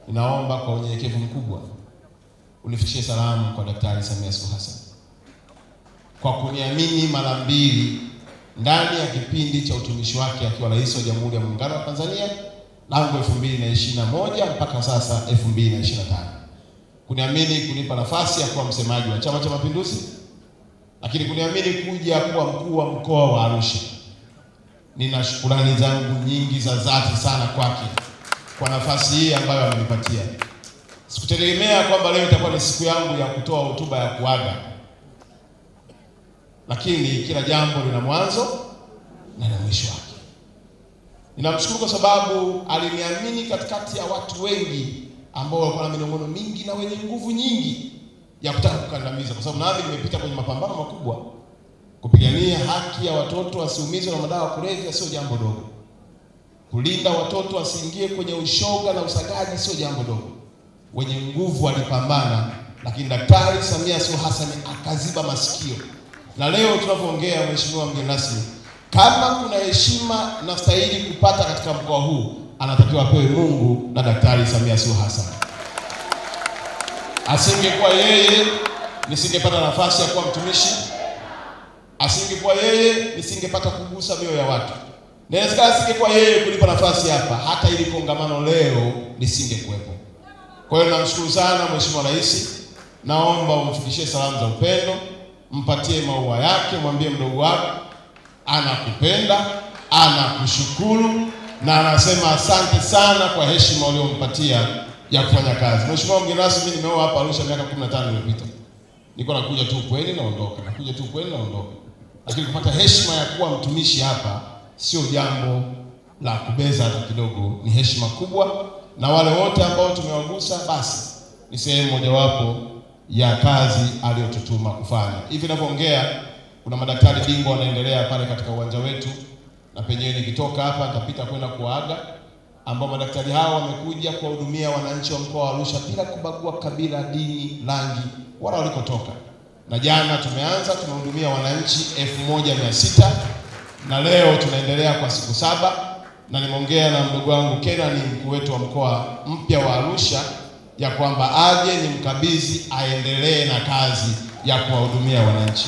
ninaomba kwa unyenyekevu mkubwa unifikishie salamu kwa Daktari Samia Suluhu Hassan kwa kuniamini mara mbili ndani ya kipindi cha utumishi wake akiwa rais wa Jamhuri ya Muungano wa Tanzania tangu 2021 mpaka sasa 2025. Kuniamini kunipa nafasi ya kuwa msemaji wa Chama cha Mapinduzi, lakini kuniamini kuja kuwa mkuu wa mkoa wa Arusha. Nina shukrani zangu nyingi za dhati sana kwake kwa nafasi hii ambayo amenipatia. Sikutegemea kwamba leo itakuwa ni siku yangu ya kutoa hotuba ya kuaga, lakini kila jambo lina mwanzo na mwisho wake. Ninamshukuru kwa sababu aliniamini katikati ya watu wengi ambao walikuwa na minong'ono mingi na wenye nguvu nyingi ya kutaka kukandamiza, kwa sababu nami nimepita kwenye mapambano makubwa. Kupigania haki ya watoto wasiumizwe na madawa ya kulevya sio jambo dogo. Kulinda watoto wasiingie kwenye ushoga na usagaji sio jambo dogo. Wenye nguvu walipambana, lakini Daktari Samia Suluhu Hassan akaziba masikio. Na leo tunapoongea, mheshimiwa mgeni rasmi, kama kuna heshima na stahili kupata katika mkoa huu, anatakiwa apewe Mungu na Daktari Samia Suluhu Hassan. Asingekuwa yeye, nisingepata nafasi ya kuwa mtumishi. Asingekuwa yeye, nisingepata kugusa mioyo ya watu. Na inawezekana asingekuwa yeye kunipa nafasi hapa, hata ili kongamano leo lisingekuwepo. Kwa hiyo namshukuru sana Mheshimiwa Rais. Naomba umfikishie salamu za upendo, mpatie maua yake, mwambie mdogo wako anakupenda, anakushukuru na anasema asante sana kwa heshima uliyompatia ya kufanya kazi. Mheshimiwa mgeni rasmi, mimi nimeoa hapa Arusha miaka 15 iliyopita. Niko nakuja tu kweli naondoka, nakuja tu kweli naondoka. Lakini kupata heshima ya kuwa mtumishi hapa sio jambo la kubeza hata kidogo, ni heshima kubwa, na wale wote ambao tumewagusa basi ni sehemu mojawapo ya kazi aliyotutuma kufanya. Hivi ninavyoongea kuna madaktari bingwa wanaendelea pale katika uwanja wetu, na penyewe nikitoka hapa nitapita kwenda kuaga, ambao madaktari hao wamekuja kuwahudumia wananchi wa mkoa wa Arusha bila kubagua kabila, dini, rangi wala walikotoka. Na jana tumehudumia wananchi 1600 na leo tunaendelea kwa siku 7, na nimeongea na mdogo wangu Kena, ni mkuu wetu wa mkoa mpya wa Arusha, ya kwamba aje ni mkabidhi aendelee na kazi ya kuwahudumia wananchi.